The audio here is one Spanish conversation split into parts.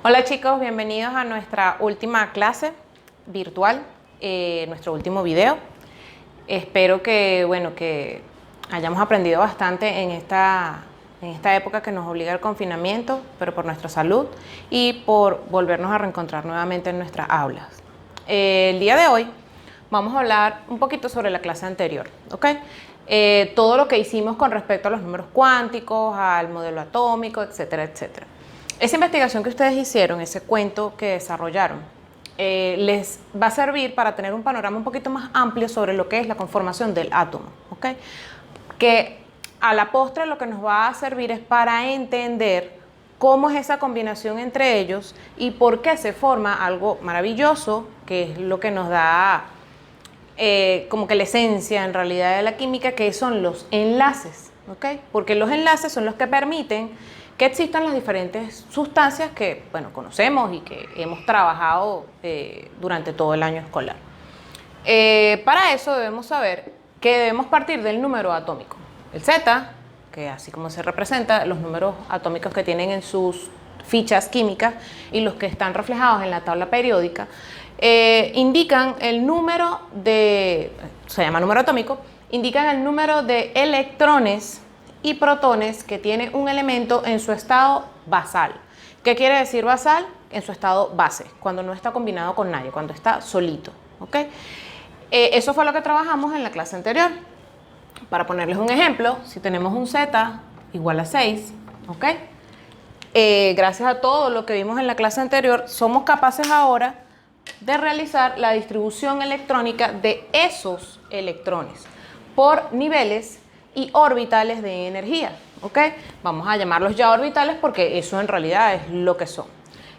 Hola chicos, bienvenidos a nuestra última clase virtual, nuestro último video. Espero que hayamos aprendido bastante en esta época que nos obliga al confinamiento, pero por nuestra salud y por volvernos a reencontrar nuevamente en nuestras aulas. El día de hoy vamos a hablar un poquito sobre la clase anterior, ¿ok? Todo lo que hicimos con respecto a los números cuánticos, al modelo atómico, etcétera, etcétera. Esa investigación que ustedes hicieron, ese cuento que desarrollaron, les va a servir para tener un panorama un poquito más amplio sobre lo que es la conformación del átomo, ¿ok? Que a la postre lo que nos va a servir es para entender cómo es esa combinación entre ellos y por qué se forma algo maravilloso, que es lo que nos da como que la esencia en realidad de la química, que son los enlaces, ¿ok? Porque los enlaces son los que permiten que existan las diferentes sustancias que, bueno, conocemos y que hemos trabajado durante todo el año escolar. Para eso debemos saber que debemos partir del número atómico. El Z, que así como se representa, los números atómicos que tienen en sus fichas químicas y los que están reflejados en la tabla periódica, indican el número de, se llama número atómico, indican el número de electrones y protones que tiene un elemento en su estado basal. ¿Qué quiere decir basal? En su estado base, cuando no está combinado con nadie, cuando está solito, ¿ok? Eso fue lo que trabajamos en la clase anterior. Para ponerles un ejemplo, si tenemos un Z igual a 6, ¿ok? Gracias a todo lo que vimos en la clase anterior, somos capaces ahora de realizar la distribución electrónica de esos electrones por niveles y orbitales de energía, ¿ok? Vamos a llamarlos ya orbitales porque eso en realidad es lo que son.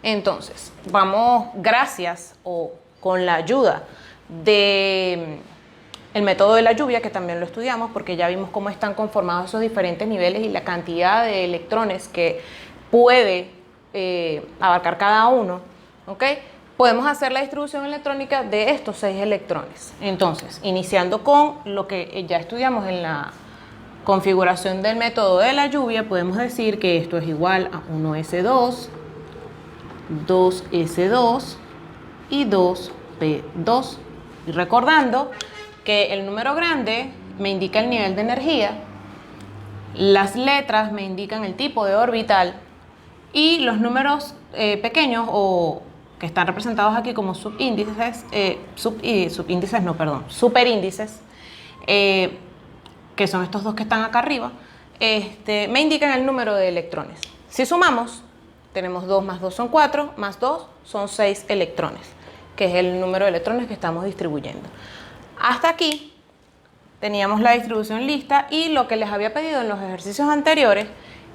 Entonces, vamos, gracias o con la ayuda de el método de la lluvia, que también lo estudiamos porque ya vimos cómo están conformados esos diferentes niveles y la cantidad de electrones que puede abarcar cada uno, ¿ok? Podemos hacer la distribución electrónica de estos 6 electrones. Entonces, iniciando con lo que ya estudiamos en la configuración del método de la lluvia, podemos decir que esto es igual a 1s2, 2s2 y 2p2. Y recordando que el número grande me indica el nivel de energía, las letras me indican el tipo de orbital y los números pequeños o que están representados aquí como subíndices, superíndices, que son estos dos que están acá arriba, me indican el número de electrones. Si sumamos, tenemos 2 más 2 son 4, más 2 son 6 electrones, que es el número de electrones que estamos distribuyendo. Hasta aquí teníamos la distribución lista y lo que les había pedido en los ejercicios anteriores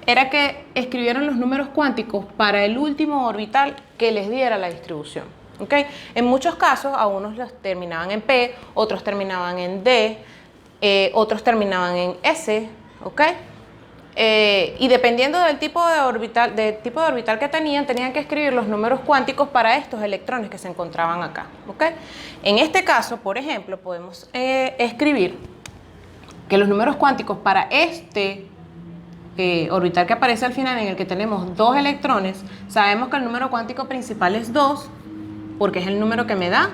era que escribieran los números cuánticos para el último orbital que les diera la distribución, ¿ok? En muchos casos, a unos los terminaban en P, otros terminaban en D, otros terminaban en S, ¿ok? Y dependiendo del tipo de orbital que tenían que escribir los números cuánticos para estos electrones que se encontraban acá, ¿ok? En este caso, por ejemplo, podemos escribir que los números cuánticos para este orbital que aparece al final, en el que tenemos 2 electrones, sabemos que el número cuántico principal es 2, porque es el número que me da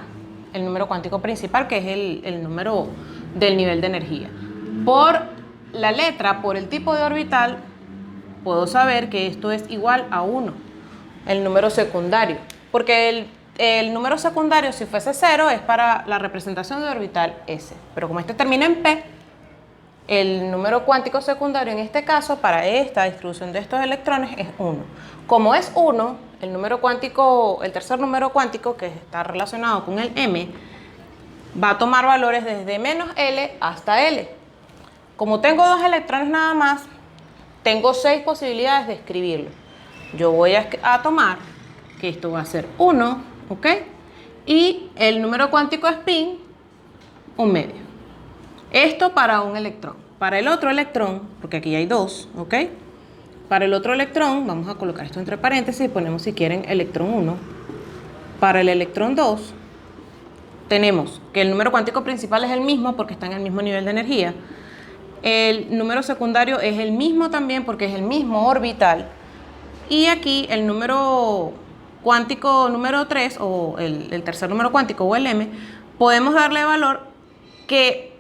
el número cuántico principal, que es el número del nivel de energía. Por la letra, por el tipo de orbital, puedo saber que esto es igual a 1, el número secundario, porque el número secundario, si fuese 0, es para la representación de orbital S, pero como este termina en P, el número cuántico secundario en este caso para esta distribución de estos electrones es 1. Como es 1, el número cuántico, el tercer número cuántico, que está relacionado con el M, va a tomar valores desde menos L hasta L. Como tengo 2 electrones nada más, tengo 6 posibilidades de escribirlo. Yo voy a tomar que esto va a ser 1, ¿ok? Y el número cuántico es pi, 1/2. Esto para un electrón. Para el otro electrón, porque aquí hay 2, ¿ok? Para el otro electrón, vamos a colocar esto entre paréntesis y ponemos, si quieren, electrón 1. Para el electrón 2, tenemos que el número cuántico principal es el mismo porque está en el mismo nivel de energía. El número secundario es el mismo también porque es el mismo orbital. Y aquí el número cuántico número 3 o el tercer número cuántico o el m, podemos darle valor que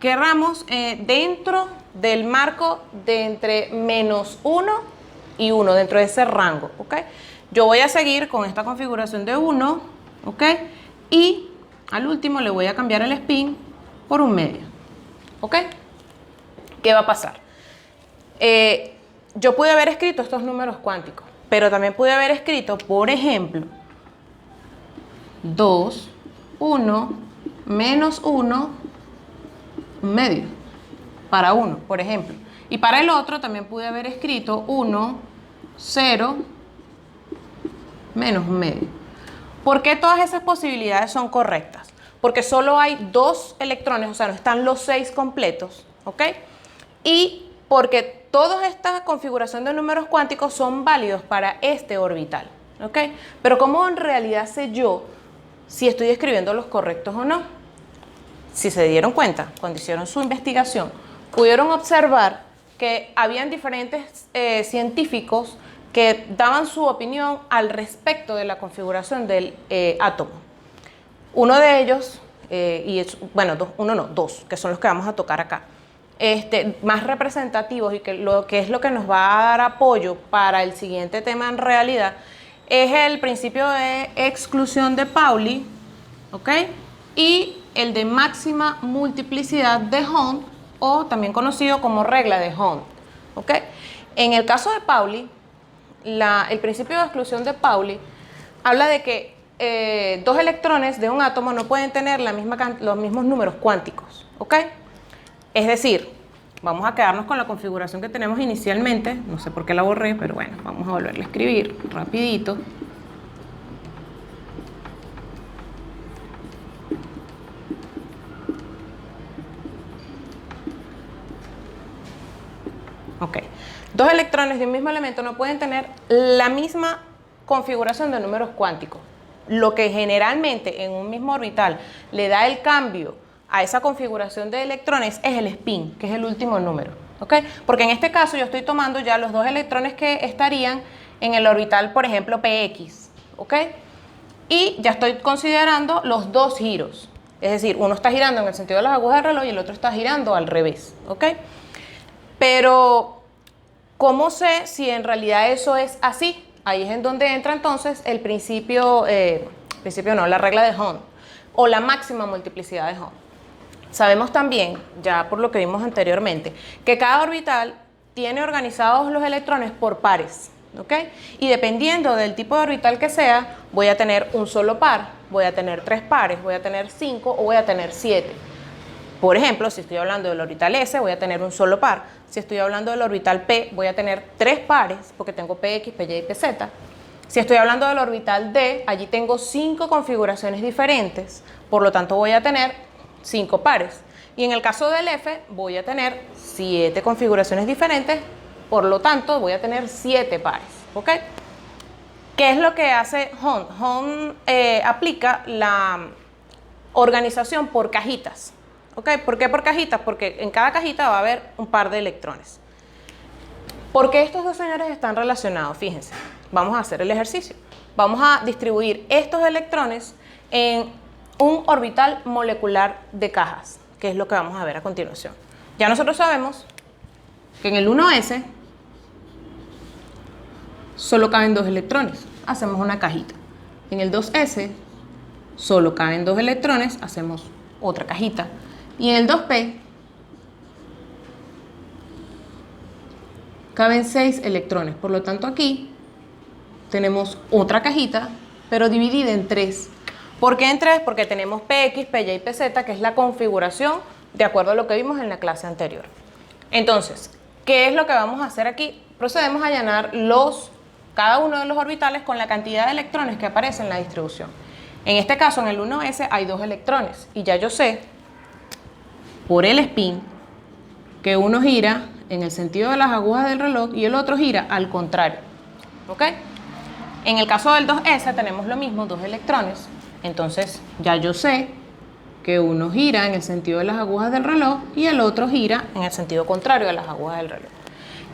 querramos dentro del marco de entre -1 y 1, dentro de ese rango, ¿ok? Yo voy a seguir con esta configuración de 1, ¿ok? Y al último le voy a cambiar el spin por un medio, ¿ok? ¿Qué va a pasar? Yo pude haber escrito estos números cuánticos, pero también pude haber escrito, por ejemplo, 2, 1, menos 1, un medio, para uno, por ejemplo. Y para el otro también pude haber escrito 1, 0, menos un medio. ¿Por qué todas esas posibilidades son correctas? Porque solo hay 2 electrones, o sea, no están los 6 completos, ¿ok? Y porque toda esta configuración de números cuánticos son válidos para este orbital, ¿ok? Pero ¿cómo en realidad sé yo si estoy escribiendo los correctos o no? Si se dieron cuenta, cuando hicieron su investigación, pudieron observar que habían diferentes científicos que daban su opinión al respecto de la configuración del átomo. Uno de ellos, dos, que son los que vamos a tocar acá, más representativos y que es lo que nos va a dar apoyo para el siguiente tema en realidad, es el principio de exclusión de Pauli, ¿ok? Y el de máxima multiplicidad de Hund, o también conocido como regla de Hund, ¿ok? En el caso de Pauli, el principio de exclusión de Pauli habla de que 2 electrones de un átomo no pueden tener los mismos números cuánticos, ¿ok? Es decir, vamos a quedarnos con la configuración que tenemos inicialmente, no sé por qué la borré, pero bueno, vamos a volverla a escribir rapidito. Ok, 2 electrones de un mismo elemento no pueden tener la misma configuración de números cuánticos. Lo que generalmente en un mismo orbital le da el cambio a esa configuración de electrones es el spin, que es el último número, ¿ok? Porque en este caso yo estoy tomando ya los 2 electrones que estarían en el orbital, por ejemplo, px, ¿ok? Y ya estoy considerando los 2 giros, es decir, uno está girando en el sentido de las agujas del reloj y el otro está girando al revés, ¿ok? Pero, ¿cómo sé si en realidad eso es así? Ahí es en donde entra entonces el la regla de Hund, o la máxima multiplicidad de Hund. Sabemos también, ya por lo que vimos anteriormente, que cada orbital tiene organizados los electrones por pares, ¿ok? Y dependiendo del tipo de orbital que sea, voy a tener un solo par, voy a tener 3 pares, voy a tener 5 o voy a tener 7. Por ejemplo, si estoy hablando del orbital S, voy a tener un solo par. Si estoy hablando del orbital P, voy a tener 3 pares, porque tengo PX, PY y PZ. Si estoy hablando del orbital D, allí tengo 5 configuraciones diferentes, por lo tanto voy a tener 5 pares. Y en el caso del F, voy a tener 7 configuraciones diferentes, por lo tanto voy a tener 7 pares, ¿ok? ¿Qué es lo que hace Hund? Hund aplica la organización por cajitas. ¿Ok? ¿Por qué por cajitas? Porque en cada cajita va a haber un par de electrones. ¿Por qué estos 2 señores están relacionados? Fíjense, vamos a hacer el ejercicio. Vamos a distribuir estos electrones en un orbital molecular de cajas, que es lo que vamos a ver a continuación. Ya nosotros sabemos que en el 1s solo caben 2 electrones, hacemos una cajita. En el 2s solo caben 2 electrones, hacemos otra cajita. Y en el 2p caben 6 electrones, por lo tanto aquí tenemos otra cajita, pero dividida en 3. ¿Por qué en 3? Porque tenemos PX, PY y PZ, que es la configuración de acuerdo a lo que vimos en la clase anterior. Entonces, ¿qué es lo que vamos a hacer aquí? Procedemos a llenar cada uno de los orbitales con la cantidad de electrones que aparece en la distribución. En este caso, en el 1s hay 2 electrones, y ya yo sé por el spin que uno gira en el sentido de las agujas del reloj y el otro gira al contrario, ¿ok? En el caso del 2s tenemos lo mismo, 2 electrones, entonces ya yo sé que uno gira en el sentido de las agujas del reloj y el otro gira en el sentido contrario de las agujas del reloj.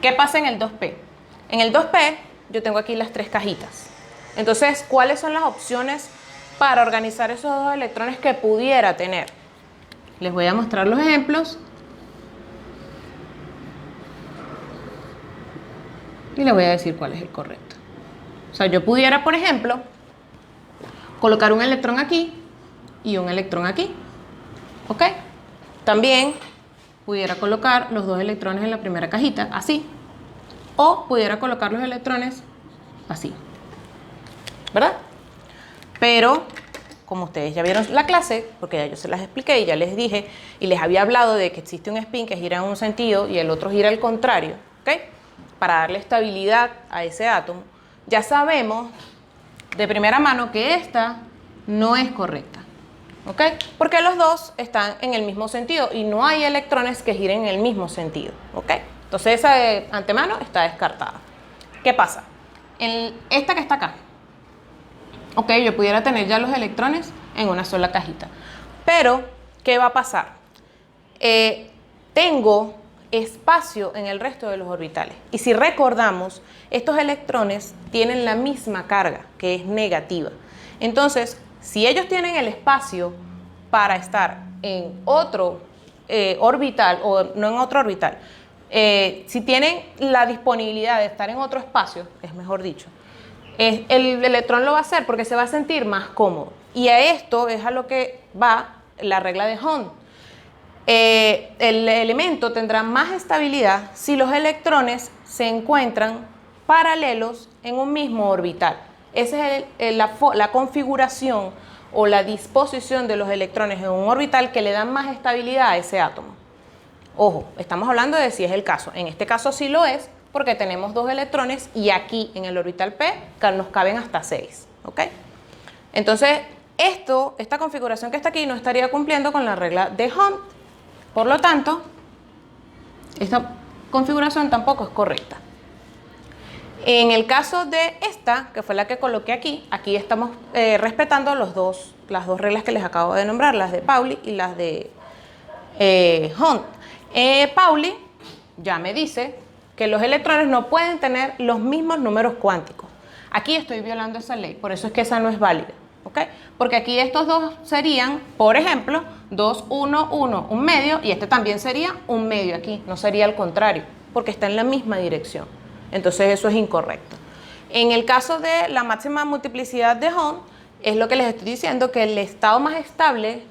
¿Qué pasa en el 2p? En el 2p yo tengo aquí las 3 cajitas. Entonces, ¿cuáles son las opciones para organizar esos dos electrones que pudiera tener? Les voy a mostrar los ejemplos. Y les voy a decir cuál es el correcto. O sea, yo pudiera, por ejemplo, colocar un electrón aquí y un electrón aquí. ¿Ok? También pudiera colocar los dos electrones en la primera cajita, así. O pudiera colocar los electrones así. ¿Verdad? Pero, como ustedes ya vieron la clase, porque ya yo se las expliqué y ya les dije, y les había hablado de que existe un spin que gira en un sentido y el otro gira al contrario, ¿ok? Para darle estabilidad a ese átomo, ya sabemos de primera mano que esta no es correcta, ¿ok? Porque los dos están en el mismo sentido y no hay electrones que giren en el mismo sentido, ¿ok? Entonces esa de antemano está descartada. ¿Qué pasa? Esta que está acá, ok, yo pudiera tener ya los electrones en una sola cajita. Pero, ¿qué va a pasar? Tengo espacio en el resto de los orbitales. Y si recordamos, estos electrones tienen la misma carga, que es negativa. Entonces, si ellos tienen el espacio para estar en otro orbital, o no en otro orbital, si tienen la disponibilidad de estar en otro espacio, es mejor dicho, el electrón lo va a hacer porque se va a sentir más cómodo. Y a esto es a lo que va la regla de Hund. El elemento tendrá más estabilidad si los electrones se encuentran paralelos en un mismo orbital. Esa es la configuración o la disposición de los electrones en un orbital que le dan más estabilidad a ese átomo. Ojo, estamos hablando de si es el caso. En este caso sí lo es, porque tenemos dos electrones y aquí en el orbital P nos caben hasta 6, ¿ok? Entonces, esta configuración que está aquí no estaría cumpliendo con la regla de Hund. Por lo tanto, esta configuración tampoco es correcta. En el caso de esta, que fue la que coloqué aquí estamos respetando las dos reglas que les acabo de nombrar, las de Pauli y las de Hund. Pauli ya me dice que los electrones no pueden tener los mismos números cuánticos. Aquí estoy violando esa ley, por eso es que esa no es válida, ¿ok? Porque aquí estos dos serían, por ejemplo, 2, 1, 1, un medio, y este también sería un medio aquí, no sería al contrario, porque está en la misma dirección. Entonces eso es incorrecto. En el caso de la máxima multiplicidad de Hund, es lo que les estoy diciendo, que el estado más estable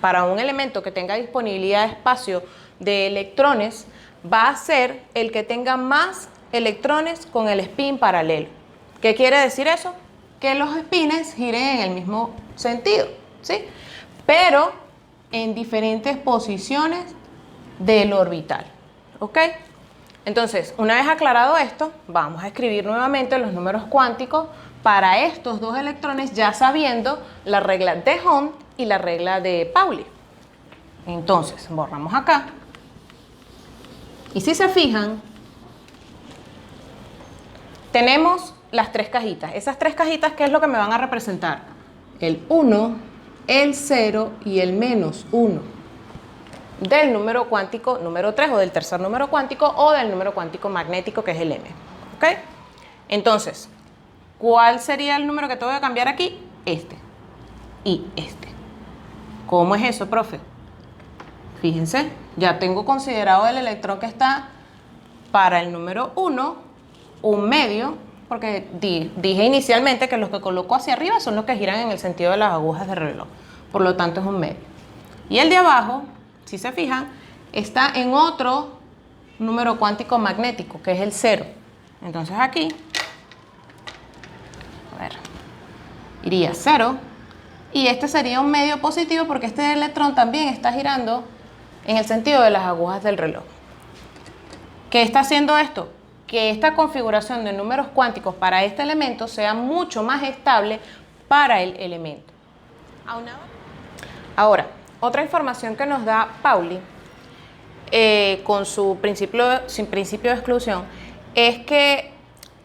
para un elemento que tenga disponibilidad de espacio de electrones va a ser el que tenga más electrones con el spin paralelo. ¿Qué quiere decir eso? Que los spines giren en el mismo sentido, ¿sí? Pero en diferentes posiciones del orbital, ¿ok? Entonces, una vez aclarado esto, vamos a escribir nuevamente los números cuánticos para estos dos electrones, ya sabiendo la regla de Hund y la regla de Pauli. Entonces, borramos acá. Y si se fijan, tenemos las tres cajitas. Esas tres cajitas, ¿qué es lo que me van a representar? El 1, el 0 y el menos 1 del número cuántico número 3 o del tercer número cuántico o del número cuántico magnético, que es el M. ¿Ok? Entonces, ¿cuál sería el número que tengo que cambiar aquí? Este y este. ¿Cómo es eso, profe? Fíjense, ya tengo considerado el electrón que está para el número 1, un medio, porque dije inicialmente que los que coloco hacia arriba son los que giran en el sentido de las agujas del reloj. Por lo tanto, es un medio. Y el de abajo, si se fijan, está en otro número cuántico magnético, que es el 0. Entonces aquí, a ver, iría 0. Y este sería un medio positivo porque este electrón también está girando en el sentido de las agujas del reloj. ¿Qué está haciendo esto? Que esta configuración de números cuánticos para este elemento sea mucho más estable para el elemento. Ahora, otra información que nos da Pauli con su principio de exclusión es que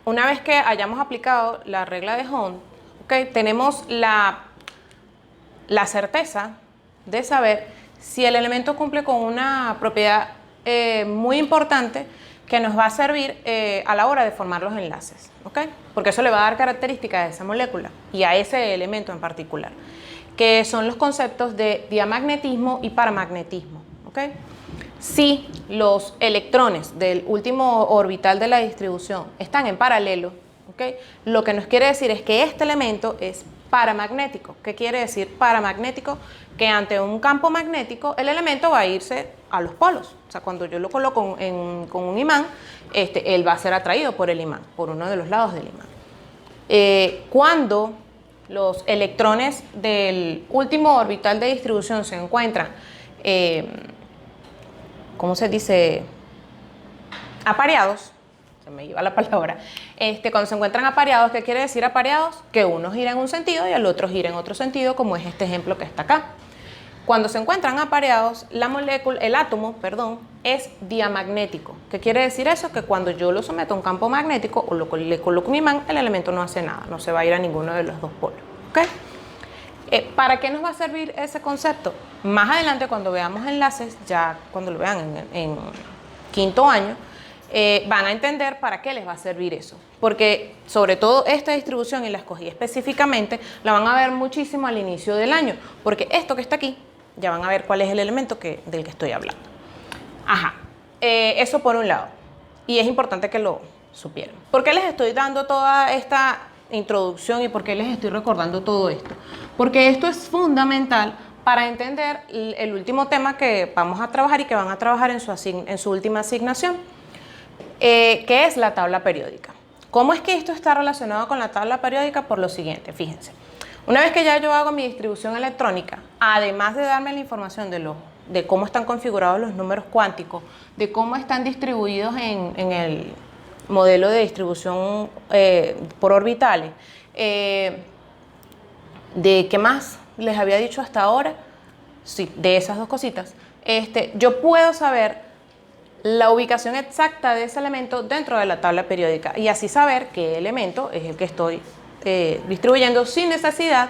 una vez que hayamos aplicado la regla de Hund, ¿okay?, tenemos la certeza de saber si el elemento cumple con una propiedad muy importante, que nos va a servir a la hora de formar los enlaces, ¿ok? Porque eso le va a dar características a esa molécula y a ese elemento en particular, que son los conceptos de diamagnetismo y paramagnetismo, ¿ok? Si los electrones del último orbital de la distribución están en paralelo, ¿ok? Lo que nos quiere decir es que este elemento es paramagnético. ¿Qué quiere decir paramagnético? Que ante un campo magnético el elemento va a irse a los polos. O sea, cuando yo lo coloco con un imán, él va a ser atraído por el imán, por uno de los lados del imán. Cuando los electrones del último orbital de distribución se encuentran, ¿cómo se dice? Apareados, se me iba la palabra, cuando se encuentran apareados, ¿qué quiere decir apareados? Que uno gira en un sentido y el otro gira en otro sentido, como es este ejemplo que está acá. Cuando se encuentran apareados, el átomo, es diamagnético. ¿Qué quiere decir eso? Que cuando yo lo someto a un campo magnético o le coloco un imán, el elemento no hace nada, no se va a ir a ninguno de los dos polos, ¿ok? ¿Para qué nos va a servir ese concepto? Más adelante, cuando veamos enlaces, ya cuando lo vean en quinto año, van a entender para qué les va a servir eso. Porque sobre todo esta distribución, y la escogí específicamente, la van a ver muchísimo al inicio del año. Porque esto que está aquí, ya van a ver cuál es el elemento del que estoy hablando. Ajá, eso por un lado. Y es importante que lo supieran. ¿Por qué les estoy dando toda esta introducción y por qué les estoy recordando todo esto? Porque esto es fundamental para entender el último tema que vamos a trabajar y que van a trabajar en su última asignación, que es la tabla periódica. ¿Cómo es que esto está relacionado con la tabla periódica? Por lo siguiente, fíjense. Una vez que ya yo hago mi distribución electrónica, además de darme la información de cómo están configurados los números cuánticos, de cómo están distribuidos en el modelo de distribución por orbitales, de qué más les había dicho hasta ahora, sí, de esas dos cositas, yo puedo saber la ubicación exacta de ese elemento dentro de la tabla periódica y así saber qué elemento es el que estoy distribuyendo sin necesidad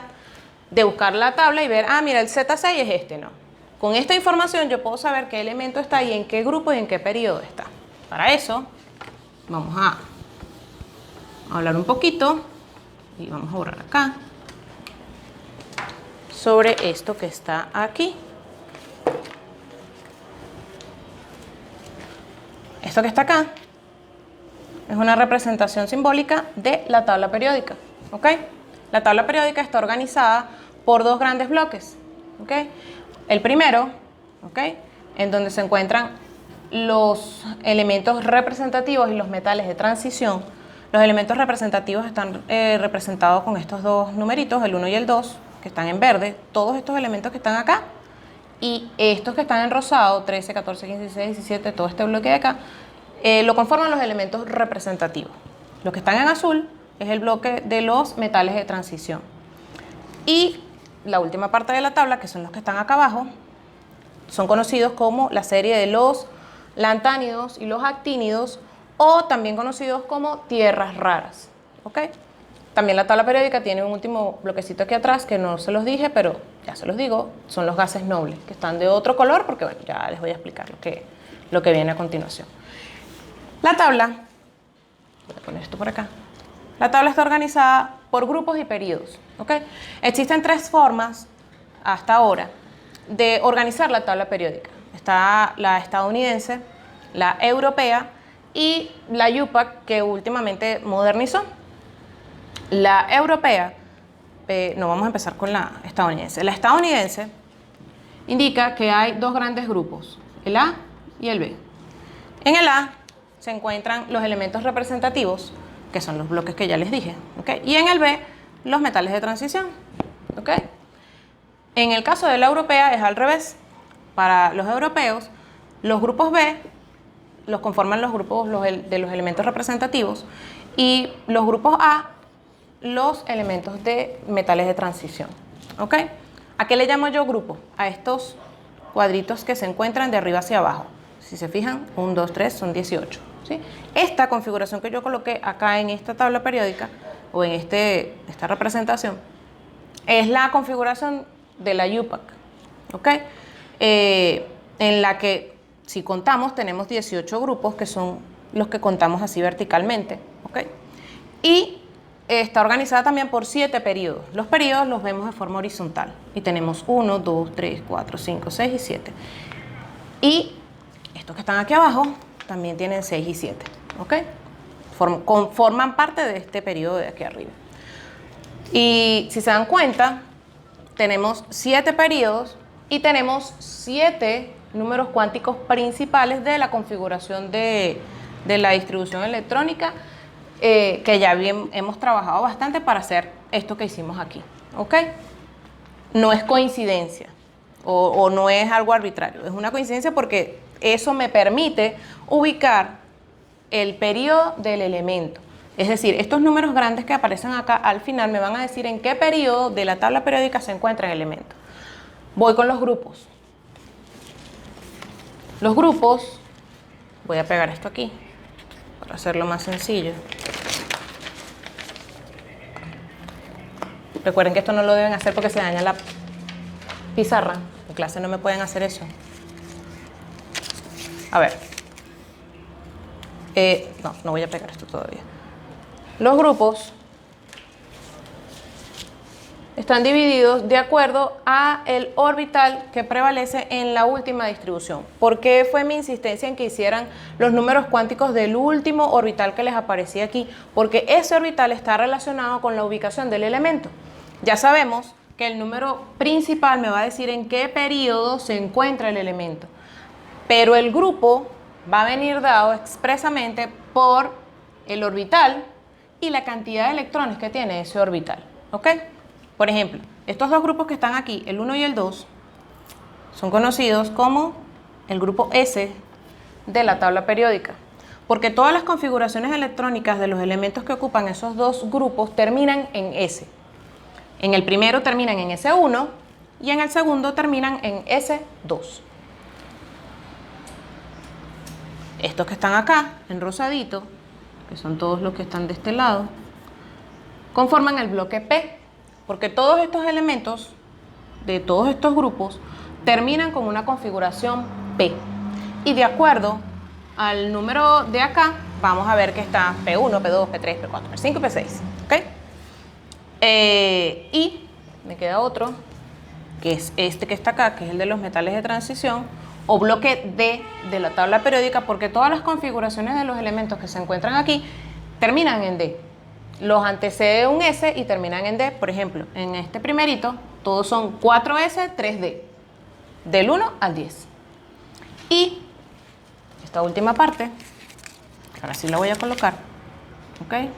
de buscar la tabla y ver, mira, el Z6 es no. Con esta información yo puedo saber qué elemento está ahí, en qué grupo y en qué periodo está. Para eso vamos a hablar un poquito y vamos a borrar acá sobre esto que está aquí. Esto que está acá es una representación simbólica de la tabla periódica, ¿ok? La tabla periódica está organizada por dos grandes bloques, ¿ok? El primero, ¿ok?, en donde se encuentran los elementos representativos y los metales de transición. Los elementos representativos están representados con estos dos numeritos, el 1 y el 2, que están en verde. Todos estos elementos que están acá y estos que están en rosado, 13, 14, 15, 16, 17, todo este bloque de acá, lo conforman los elementos representativos. Los que están en azul es el bloque de los metales de transición. Y la última parte de la tabla, que son los que están acá abajo, son conocidos como la serie de los lantánidos y los actínidos, o también conocidos como tierras raras, ¿ok? También la tabla periódica tiene un último bloquecito aquí atrás que no se los dije, pero ya se los digo, son los gases nobles, que están de otro color, porque bueno, ya les voy a explicar lo que viene a continuación. La tabla, voy a poner esto por acá, la tabla está organizada por grupos y periodos, ¿ok? Existen tres formas hasta ahora de organizar la tabla periódica. Está la estadounidense, la europea y la UPAC, que últimamente modernizó. La europea, no, vamos a empezar con la estadounidense. La estadounidense indica que hay dos grandes grupos, el A y el B. En el A se encuentran los elementos representativos, que son los bloques que ya les dije, ¿okay? Y en el B, los metales de transición, ¿okay? En el caso de la europea es al revés. Para los europeos, los grupos B los conforman los grupos de los elementos representativos y los grupos A los elementos de metales de transición, ¿ok? ¿A qué le llamo yo grupo? A estos cuadritos que se encuentran de arriba hacia abajo. Si se fijan, 1, 2, 3, son 18, ¿sí? Esta configuración que yo coloqué acá en esta tabla periódica o en esta representación es la configuración de la UPAC, ¿ok? En la que, si contamos, tenemos 18 grupos que son los que contamos así verticalmente, ¿ok? Y está organizada también por 7 periodos. Los periodos los vemos de forma horizontal y tenemos 1, 2, 3, 4, 5, 6 y 7. Y estos que están aquí abajo también tienen 6 y 7, ¿ok? Forman parte de este periodo de aquí arriba. Y si se dan cuenta, tenemos 7 periodos y tenemos 7 números cuánticos principales de la configuración de la distribución electrónica, que ya bien hemos trabajado bastante para hacer esto que hicimos aquí, ¿ok? No es coincidencia o no es algo arbitrario, es una coincidencia porque eso me permite ubicar el periodo del elemento. Es decir, estos números grandes que aparecen acá al final me van a decir en qué periodo de la tabla periódica se encuentra el elemento. Voy con los grupos. Los grupos, voy a pegar esto aquí para hacerlo más sencillo. Recuerden que esto no lo deben hacer porque se daña la pizarra. En clase no me pueden hacer eso. A ver. No voy a pegar esto todavía. Los grupos están divididos de acuerdo a el orbital que prevalece en la última distribución. ¿Por qué fue mi insistencia en que hicieran los números cuánticos del último orbital que les aparecía aquí? Porque ese orbital está relacionado con la ubicación del elemento. Ya sabemos que el número principal me va a decir en qué periodo se encuentra el elemento, pero el grupo va a venir dado expresamente por el orbital y la cantidad de electrones que tiene ese orbital, ¿ok? Por ejemplo, estos dos grupos que están aquí, el 1 y el 2, son conocidos como el grupo S de la tabla periódica, porque todas las configuraciones electrónicas de los elementos que ocupan esos dos grupos terminan en S. En el primero terminan en S1 y en el segundo terminan en S2. Estos que están acá, en rosadito, que son todos los que están de este lado, conforman el bloque P, porque todos estos elementos de todos estos grupos terminan con una configuración P. Y de acuerdo al número de acá, vamos a ver que está P1, P2, P3, P4, P5 y P6. ¿Ok? Y me queda otro, que es este que está acá, que es el de los metales de transición, o bloque D de la tabla periódica, porque todas las configuraciones de los elementos que se encuentran aquí terminan en D. Los antecede un S y terminan en D. Por ejemplo, en este primerito, todos son 4S, 3D, del 1 al 10. Y esta última parte, ahora sí la voy a colocar, ¿ok?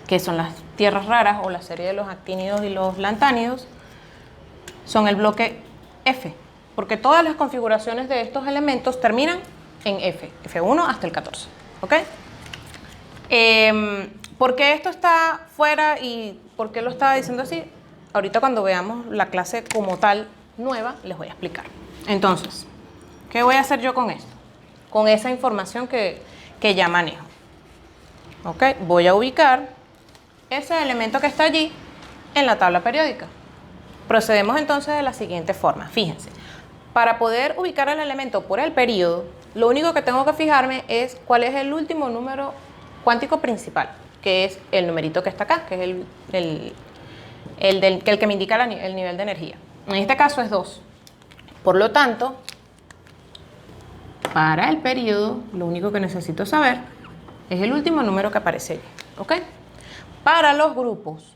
Que son las tierras raras o la serie de los actínidos y los lantánidos, son el bloque F, porque todas las configuraciones de estos elementos terminan en F, F1 hasta el 14, ¿ok? ¿Por qué esto está fuera y por qué lo estaba diciendo así? Ahorita cuando veamos la clase como tal nueva, les voy a explicar. Entonces, ¿qué voy a hacer yo con esto? Con esa información que ya manejo. ¿Ok? Voy a ubicar ese elemento que está allí en la tabla periódica. Procedemos entonces de la siguiente forma. Fíjense, para poder ubicar el elemento por el periodo, lo único que tengo que fijarme es cuál es el último número cuántico principal, que es el numerito que está acá, que es el que me indica el nivel de energía. En este caso es 2. Por lo tanto, para el periodo, lo único que necesito saber es el último número que aparece allí, ¿ok? Para los grupos,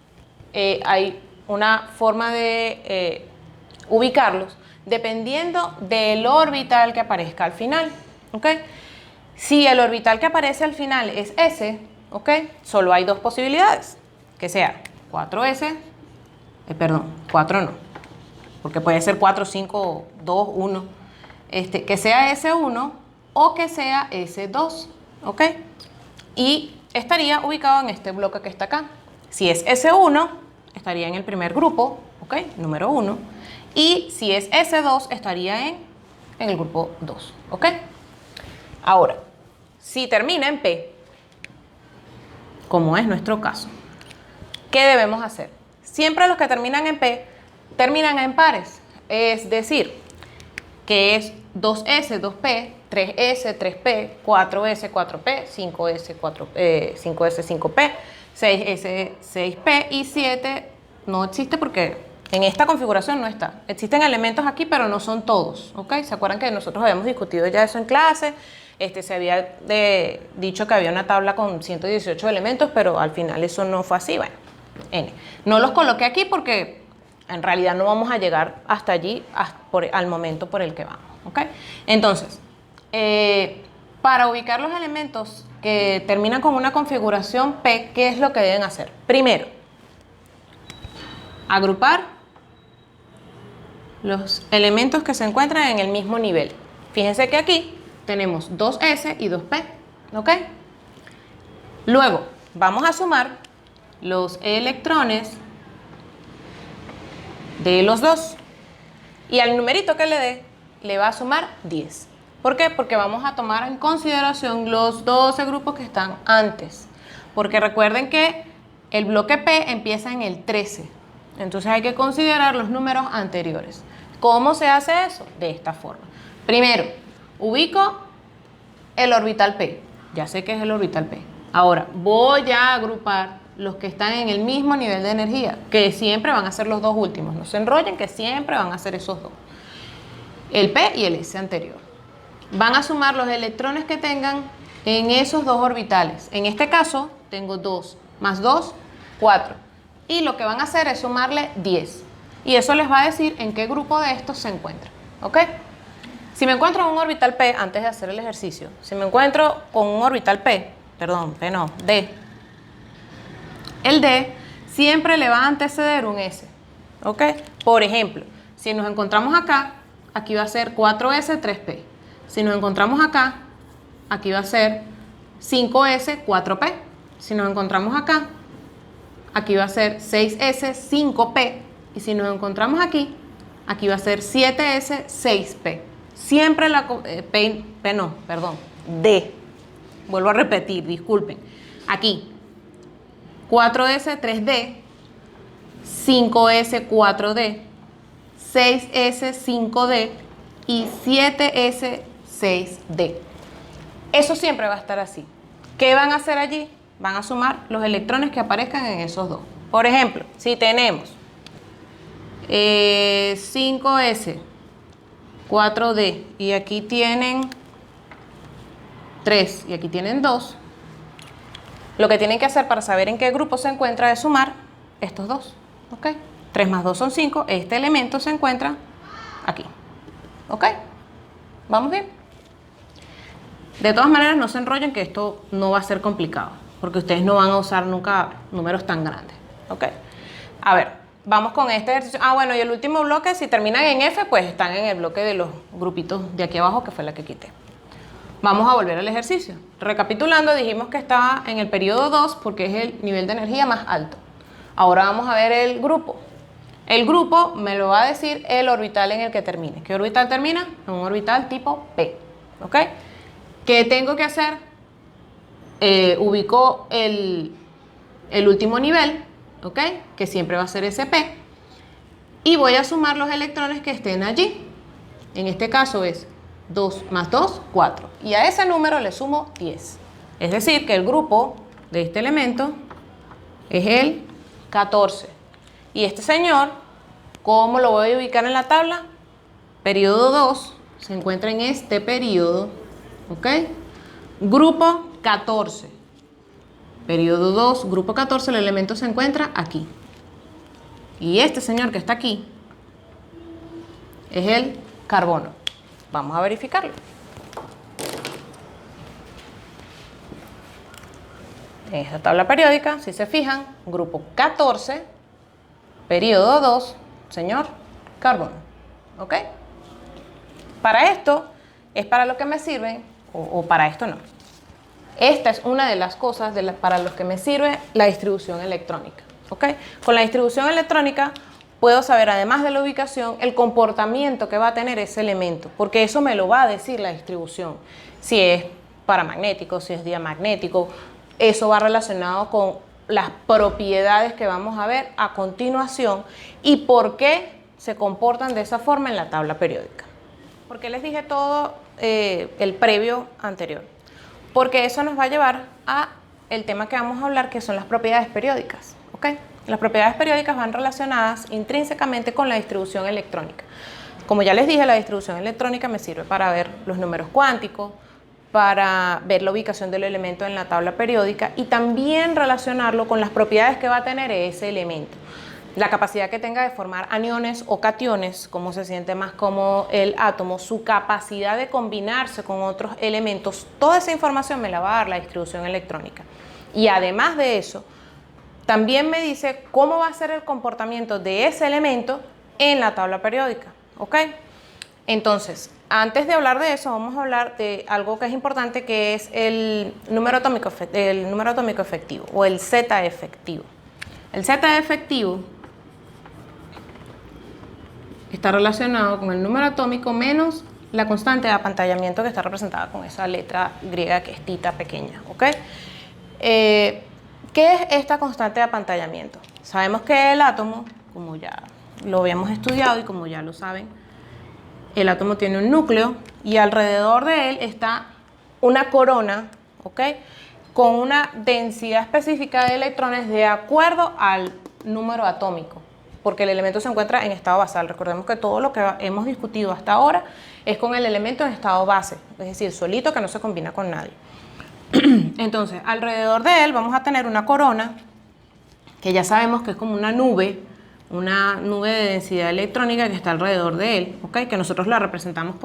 hay una forma de ubicarlos dependiendo del orbital que aparezca al final, ¿ok? Si el orbital que aparece al final es S, ¿ok? Solo hay dos posibilidades, que sea 4S, 4 no, porque puede ser 4, 5, 2, 1, que sea S1 o que sea S2, ¿ok? Y estaría ubicado en este bloque que está acá. Si es S1, estaría en el primer grupo, ¿ok? Número 1. Y si es S2, estaría en el grupo 2, ¿ok? Ahora, si termina en P, como es nuestro caso, ¿qué debemos hacer? Siempre los que terminan en P terminan en pares, es decir, que es 2S, 2P, 3S, 3P, 4S, 4P, 5S, 5S, 5P, 6S, 6P y 7 no existe porque en esta configuración no está. Existen elementos aquí, pero no son todos, ¿ok? ¿Se acuerdan que nosotros habíamos discutido ya eso en clase? Se había dicho que había una tabla con 118 elementos, pero al final eso no fue así. Bueno, N. No los coloqué aquí porque en realidad no vamos a llegar hasta allí al momento por el que vamos, ¿ok? Entonces, para ubicar los elementos que terminan con una configuración P, ¿qué es lo que deben hacer? Primero, agrupar los elementos que se encuentran en el mismo nivel. Fíjense que aquí tenemos 2S y 2P, ¿ok? Luego, vamos a sumar los electrones de los dos. Y al numerito que le dé, le va a sumar 10. ¿Por qué? Porque vamos a tomar en consideración los 12 grupos que están antes. Porque recuerden que el bloque P empieza en el 13. Entonces hay que considerar los números anteriores. ¿Cómo se hace eso? De esta forma. Primero, ubico el orbital P. Ya sé que es el orbital P. Ahora, voy a agrupar los que están en el mismo nivel de energía, que siempre van a ser los dos últimos. No se enrollen, que siempre van a ser esos dos. El P y el S anterior. Van a sumar los electrones que tengan en esos dos orbitales. En este caso, tengo 2 más 2, 4. Y lo que van a hacer es sumarle 10. Y eso les va a decir en qué grupo de estos se encuentran. ¿Ok? Si me encuentro en un orbital P, antes de hacer el ejercicio, si me encuentro con un orbital P, perdón, P no, D, el D siempre le va a anteceder un S. ¿Ok? Por ejemplo, si nos encontramos acá, aquí va a ser 4S, 3P. Si nos encontramos acá, aquí va a ser 5S, 4P. Si nos encontramos acá, aquí va a ser 6S, 5P. Y si nos encontramos aquí, aquí va a ser 7S, 6P. Siempre la P no, perdón, D. Vuelvo a repetir, disculpen. Aquí, 4S, 3D, 5S, 4D, 6S, 5D y 7S, 6D. Eso siempre va a estar así. ¿Qué van a hacer allí? Van a sumar los electrones que aparezcan en esos dos. Por ejemplo, si tenemos 5S, 4D y aquí tienen 3 y aquí tienen 2, lo que tienen que hacer para saber en qué grupo se encuentra es sumar estos dos. ¿Ok? 3 más 2 son 5. Este elemento se encuentra aquí. ¿Ok? ¿Vamos bien? De todas maneras, no se enrollen que esto no va a ser complicado, porque ustedes no van a usar nunca números tan grandes. ¿Ok? A ver, vamos con este ejercicio. Ah, bueno, y el último bloque, si terminan en F, pues están en el bloque de los grupitos de aquí abajo, que fue la que quité. Vamos a volver al ejercicio. Recapitulando, dijimos que estaba en el periodo 2 porque es el nivel de energía más alto. Ahora vamos a ver el grupo. El grupo me lo va a decir el orbital en el que termine. ¿Qué orbital termina? En un orbital tipo P. ¿Ok? ¿Qué tengo que hacer? Ubico el último nivel, ¿ok? Que siempre va a ser SP. Y voy a sumar los electrones que estén allí. En este caso es 2 más 2, 4. Y a ese número le sumo 10. Es decir, que el grupo de este elemento es el 14. Y este señor, ¿cómo lo voy a ubicar en la tabla? Periodo 2 se encuentra en este periodo, ¿ok? Grupo 14. Periodo 2, grupo 14, el elemento se encuentra aquí. Y este señor que está aquí es el carbono. Vamos a verificarlo. En esta tabla periódica, si se fijan, grupo 14, periodo 2, señor, carbono. ¿Ok? Para esto es para lo que me sirve, o para esto no. Esta es una de las cosas para los que me sirve la distribución electrónica. ¿Ok? Con la distribución electrónica puedo saber, además de la ubicación, el comportamiento que va a tener ese elemento, porque eso me lo va a decir la distribución. Si es paramagnético, si es diamagnético, eso va relacionado con las propiedades que vamos a ver a continuación y por qué se comportan de esa forma en la tabla periódica. ¿Por qué les dije todo el previo anterior? Porque eso nos va a llevar a el tema que vamos a hablar, que son las propiedades periódicas, ¿ok? Las propiedades periódicas van relacionadas intrínsecamente con la distribución electrónica. Como ya les dije, la distribución electrónica me sirve para ver los números cuánticos, para ver la ubicación del elemento en la tabla periódica y también relacionarlo con las propiedades que va a tener ese elemento. La capacidad que tenga de formar aniones o cationes, cómo se siente más cómodo el átomo, su capacidad de combinarse con otros elementos, toda esa información me la va a dar la distribución electrónica. Y además de eso, también me dice cómo va a ser el comportamiento de ese elemento en la tabla periódica, ¿ok? Entonces, antes de hablar de eso, vamos a hablar de algo que es importante, que es el número atómico efectivo o el Z efectivo. El Z efectivo está relacionado con el número atómico menos la constante de apantallamiento, que está representada con esa letra griega que es tita pequeña, ¿ok? ¿Qué es esta constante de apantallamiento? Sabemos que el átomo, como ya lo habíamos estudiado y como ya lo saben, el átomo tiene un núcleo y alrededor de él está una corona, ¿ok? Con una densidad específica de electrones de acuerdo al número atómico, porque el elemento se encuentra en estado basal. Recordemos que todo lo que hemos discutido hasta ahora es con el elemento en estado base, es decir, solito, que no se combina con nadie. Entonces, alrededor de él vamos a tener una corona, que ya sabemos que es como una nube de densidad electrónica que está alrededor de él, ¿ok? Que nosotros la representamos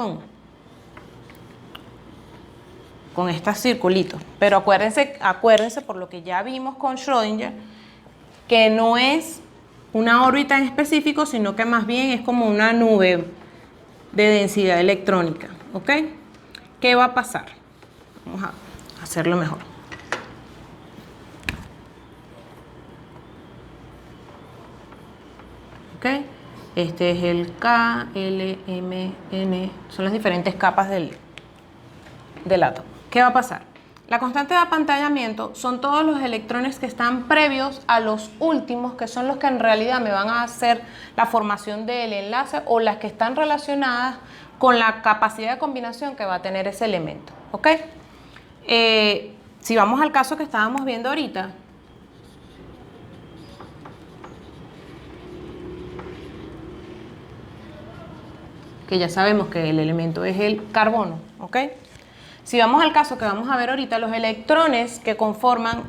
con estos circulitos. Pero acuérdense por lo que ya vimos con Schrödinger, que no es una órbita en específico, sino que más bien es como una nube de densidad electrónica, ¿ok? ¿Qué va a pasar? Vamos a hacerlo mejor. ¿Ok? Este es el K, L, M, N, son las diferentes capas del átomo. ¿Qué va a pasar? La constante de apantallamiento son todos los electrones que están previos a los últimos, que son los que en realidad me van a hacer la formación del enlace, o las que están relacionadas con la capacidad de combinación que va a tener ese elemento, ¿ok? Si vamos al caso que estábamos viendo ahorita, que ya sabemos que el elemento es el carbono, ¿ok? Si vamos al caso que vamos a ver ahorita, los electrones que conforman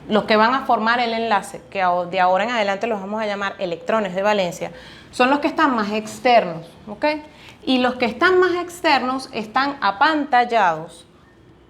los que van a formar el enlace, que de ahora en adelante los vamos a llamar electrones de valencia, son los que están más externos, ¿ok? Y los que están más externos están apantallados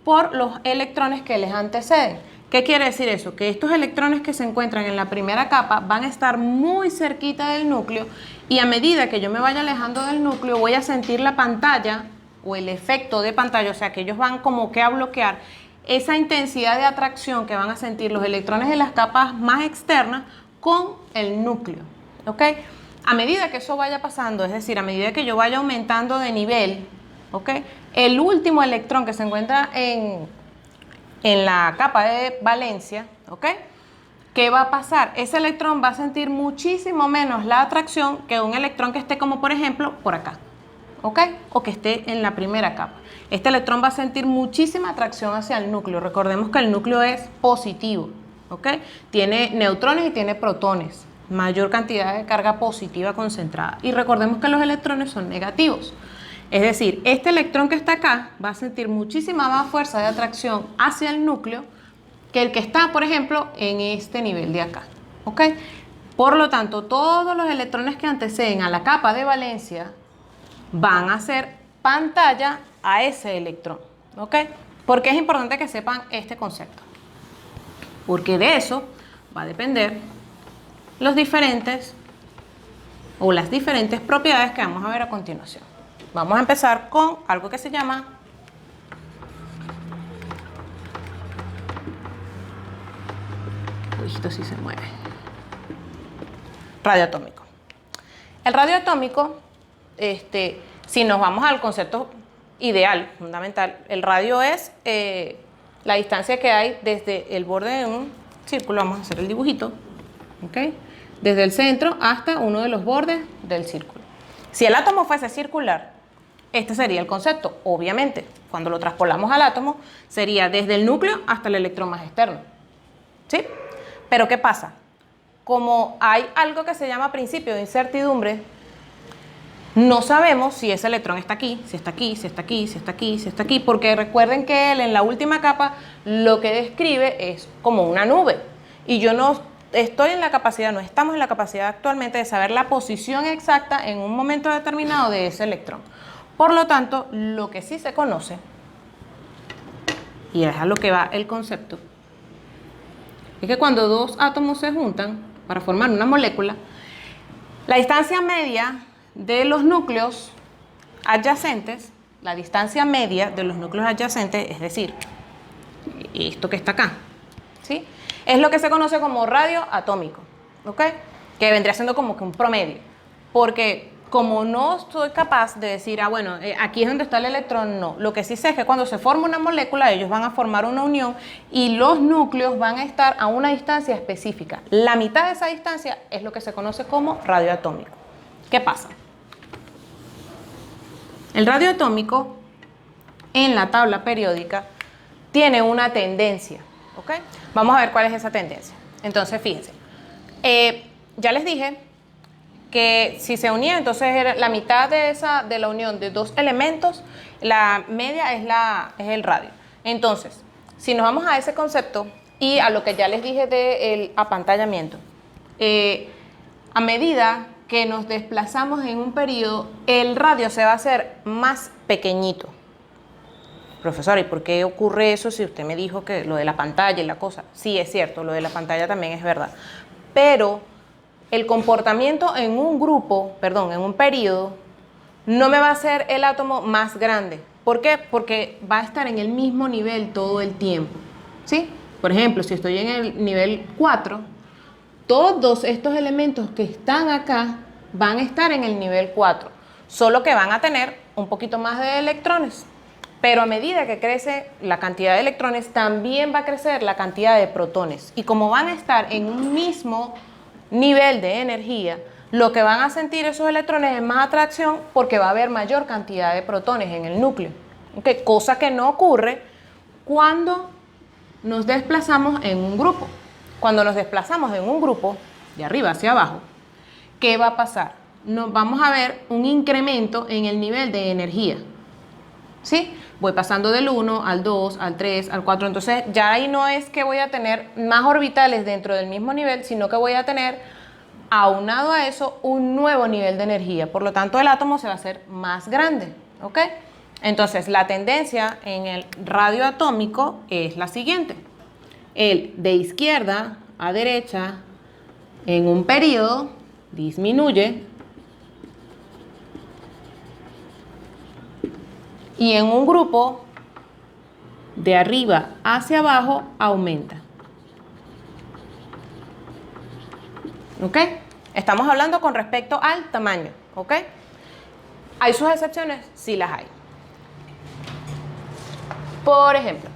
por los electrones que les anteceden. ¿Qué quiere decir eso? Que estos electrones que se encuentran en la primera capa van a estar muy cerquita del núcleo, y a medida que yo me vaya alejando del núcleo voy a sentir la pantalla o el efecto de pantalla, o sea que ellos van como que a bloquear esa intensidad de atracción que van a sentir los electrones de las capas más externas con el núcleo, ¿ok? A medida que eso vaya pasando, es decir, a medida que yo vaya aumentando de nivel, ¿ok? El último electrón que se encuentra en la capa de valencia, ¿ok? ¿Qué va a pasar? Ese electrón va a sentir muchísimo menos la atracción que un electrón que esté como por ejemplo por acá, ¿ok? O que esté en la primera capa. Este electrón va a sentir muchísima atracción hacia el núcleo. Recordemos que el núcleo es positivo, ¿ok? Tiene neutrones y tiene protones, mayor cantidad de carga positiva concentrada. Y recordemos que los electrones son negativos. Es decir, este electrón que está acá va a sentir muchísima más fuerza de atracción hacia el núcleo que el que está, por ejemplo, en este nivel de acá, ¿ok? Por lo tanto, todos los electrones que anteceden a la capa de valencia van a hacer pantalla a ese electrón, ¿ok? ¿Por qué es importante que sepan este concepto? Porque de eso va a depender las diferentes propiedades que vamos a ver a continuación. Vamos a empezar con algo que se llama esto sí se mueve. Radio atómico. El radio atómico, si nos vamos al concepto ideal, fundamental, el radio es la distancia que hay desde el borde de un círculo, vamos a hacer el dibujito, ¿ok? Desde el centro hasta uno de los bordes del círculo. Si el átomo fuese circular, este sería el concepto, obviamente. Cuando lo traspolamos al átomo, sería desde el núcleo hasta el electrón más externo. ¿Sí? Pero ¿qué pasa? Como hay algo que se llama principio de incertidumbre, no sabemos si ese electrón está aquí, si está aquí, si está aquí, si está aquí, si está aquí, porque recuerden que él en la última capa lo que describe es como una nube. Y yo no estoy en la capacidad, no estamos en la capacidad actualmente de saber la posición exacta en un momento determinado de ese electrón. Por lo tanto, lo que sí se conoce, y es a lo que va el concepto, es que cuando dos átomos se juntan para formar una molécula, la distancia media de los núcleos adyacentes, la distancia media de los núcleos adyacentes, es decir, esto que está acá, ¿sí? Es lo que se conoce como radio atómico, ¿ok? Que vendría siendo como que un promedio, porque como no soy capaz de decir, bueno, aquí es donde está el electrón, no. Lo que sí sé es que cuando se forma una molécula, ellos van a formar una unión y los núcleos van a estar a una distancia específica. La mitad de esa distancia es lo que se conoce como radio atómico. ¿Qué pasa? El radio atómico en la tabla periódica tiene una tendencia, ¿ok? Vamos a ver cuál es esa tendencia. Entonces, fíjense, ya les dije que si se unía, entonces era la mitad de la unión de dos elementos, la media es el radio. Entonces, si nos vamos a ese concepto y a lo que ya les dije del apantallamiento, a medida que nos desplazamos en un periodo, el radio se va a hacer más pequeñito. Profesora, ¿y por qué ocurre eso si usted me dijo que lo de la pantalla y la cosa? Sí, es cierto, lo de la pantalla también es verdad. Pero el comportamiento en un grupo, perdón, en un periodo, no me va a hacer el átomo más grande. ¿Por qué? Porque va a estar en el mismo nivel todo el tiempo, ¿sí? Por ejemplo, si estoy en el nivel 4, todos estos elementos que están acá van a estar en el nivel 4, solo que van a tener un poquito más de electrones. Pero a medida que crece la cantidad de electrones, también va a crecer la cantidad de protones. Y como van a estar en un mismo nivel de energía, lo que van a sentir esos electrones es más atracción porque va a haber mayor cantidad de protones en el núcleo. ¿Okay? Cosa que no ocurre cuando nos desplazamos en un grupo. Cuando nos desplazamos en un grupo, de arriba hacia abajo, ¿qué va a pasar? Nos vamos a ver un incremento en el nivel de energía. ¿Sí? Voy pasando del 1 al 2, al 3, al 4, entonces ya ahí no es que voy a tener más orbitales dentro del mismo nivel, sino que voy a tener, aunado a eso, un nuevo nivel de energía. Por lo tanto, el átomo se va a hacer más grande, ¿ok? Entonces, la tendencia en el radio atómico es la siguiente. El de izquierda a derecha, en un periodo, disminuye, y en un grupo, de arriba hacia abajo, aumenta. ¿Ok? Estamos hablando con respecto al tamaño. ¿Ok? ¿Hay sus excepciones? Sí las hay. Por ejemplo,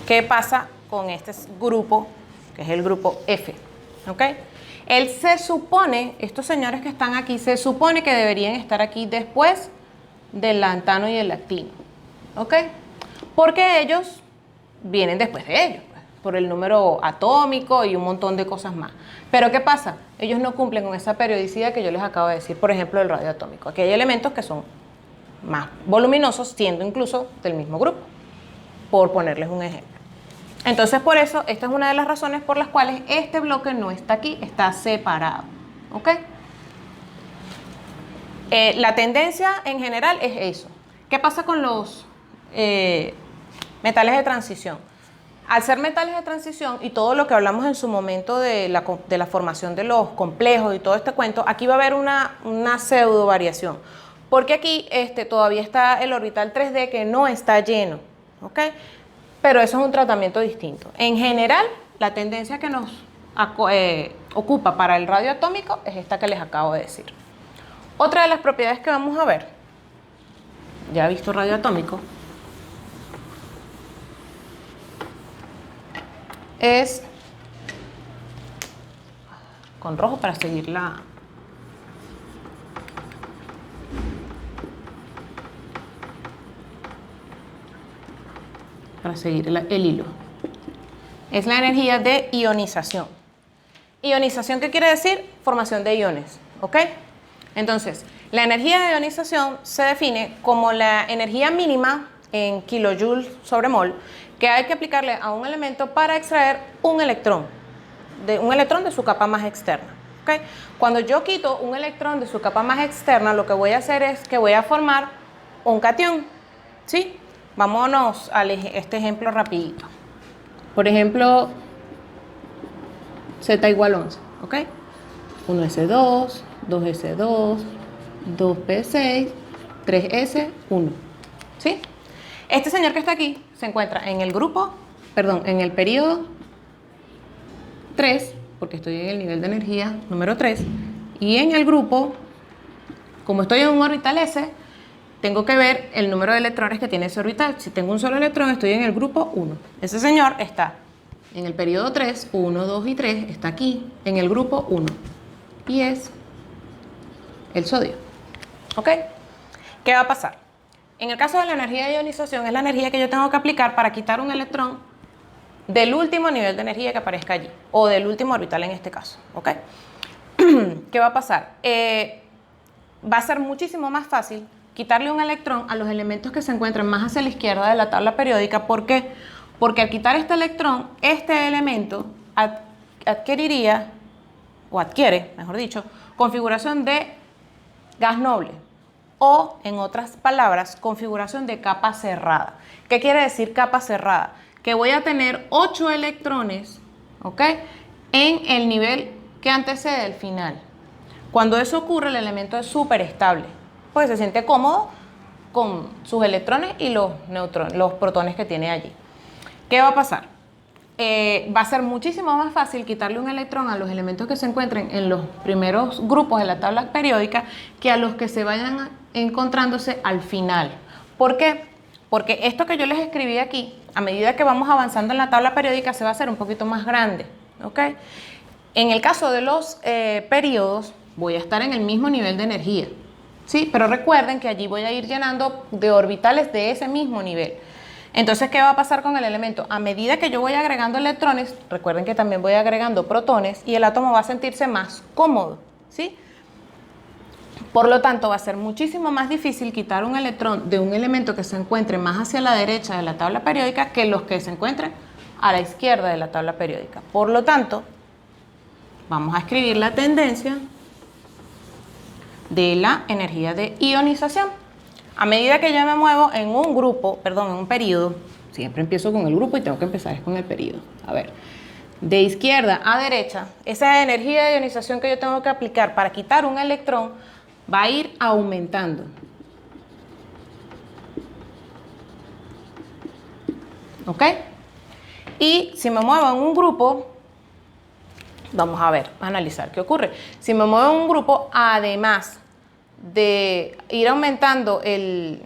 ¿qué pasa con este grupo, que es el grupo F? ¿Ok? Él se supone, estos señores que están aquí, se supone que deberían estar aquí después del lantano y el lactino, ¿ok? Porque ellos vienen después de ellos, pues, por el número atómico y un montón de cosas más. Pero ¿qué pasa? Ellos no cumplen con esa periodicidad que yo les acabo de decir, por ejemplo, el radio atómico. Aquí hay elementos que son más voluminosos, siendo incluso del mismo grupo, por ponerles un ejemplo. Entonces, por eso, esta es una de las razones por las cuales este bloque no está aquí, está separado, ¿ok? La tendencia en general es eso. ¿Qué pasa con los metales de transición? Al ser metales de transición y todo lo que hablamos en su momento de la formación de los complejos y todo este cuento, aquí va a haber una pseudo variación. Porque aquí todavía está el orbital 3D que no está lleno, ¿ok? Pero eso es un tratamiento distinto. En general, la tendencia que nos ocupa para el radio atómico es esta que les acabo de decir. Otra de las propiedades que vamos a ver, ya he visto radio atómico, es con rojo para seguir la para seguir el hilo. Es la energía de ionización. Ionización, ¿qué quiere decir? Formación de iones, ¿ok? Entonces, la energía de ionización se define como la energía mínima en kilojoules sobre mol que hay que aplicarle a un elemento para extraer un electrón de su capa más externa, ¿ok? Cuando yo quito un electrón de su capa más externa, lo que voy a hacer es que voy a formar un catión, ¿sí? Vámonos a este ejemplo rapidito. Por ejemplo, Z igual 11, ¿ok? 1S2, 2S2, 2P6, 3S1, ¿sí? Este señor que está aquí se encuentra en el grupo, perdón, en el periodo 3, porque estoy en el nivel de energía número 3, y en el grupo, como estoy en un orbital S, tengo que ver el número de electrones que tiene ese orbital. Si tengo un solo electrón, estoy en el grupo 1. Ese señor está en el periodo 3, 1, 2 y 3, está aquí, en el grupo 1, y es el sodio, ¿ok? ¿Qué va a pasar? En el caso de la energía de ionización, es la energía que yo tengo que aplicar para quitar un electrón del último nivel de energía que aparezca allí, o del último orbital en este caso, ¿ok? ¿Qué va a pasar? Va a ser muchísimo más fácil quitarle un electrón a los elementos que se encuentran más hacia la izquierda de la tabla periódica. ¿Por qué? Porque al quitar este electrón, este elemento adquiere, mejor dicho, configuración de gas noble, o, en otras palabras, configuración de capa cerrada. ¿Qué quiere decir capa cerrada? Que voy a tener 8 electrones, ¿ok?, en el nivel que antecede el final. Cuando eso ocurre, el elemento es súper estable, pues se siente cómodo con sus electrones y los neutrones, los protones que tiene allí. ¿Qué va a pasar? Va a ser muchísimo más fácil quitarle un electrón a los elementos que se encuentren en los primeros grupos de la tabla periódica que a los que se vayan encontrándose al final. ¿Por qué? Porque esto que yo les escribí aquí, a medida que vamos avanzando en la tabla periódica, se va a hacer un poquito más grande, ¿ok? En el caso de los periodos, voy a estar en el mismo nivel de energía, ¿sí? Pero recuerden que allí voy a ir llenando de orbitales de ese mismo nivel. Entonces, ¿qué va a pasar con el elemento? A medida que yo voy agregando electrones, recuerden que también voy agregando protones, y el átomo va a sentirse más cómodo, ¿sí? Por lo tanto, va a ser muchísimo más difícil quitar un electrón de un elemento que se encuentre más hacia la derecha de la tabla periódica que los que se encuentren a la izquierda de la tabla periódica. Por lo tanto, vamos a escribir la tendencia de la energía de ionización. A medida que yo me muevo en un grupo, perdón, en un periodo, siempre empiezo con el grupo y tengo que empezar con el periodo. A ver, de izquierda a derecha, esa energía de ionización que yo tengo que aplicar para quitar un electrón va a ir aumentando. ¿Ok? Y si me muevo en un grupo, vamos a ver, a analizar qué ocurre. Si me muevo en un grupo, además de ir aumentando el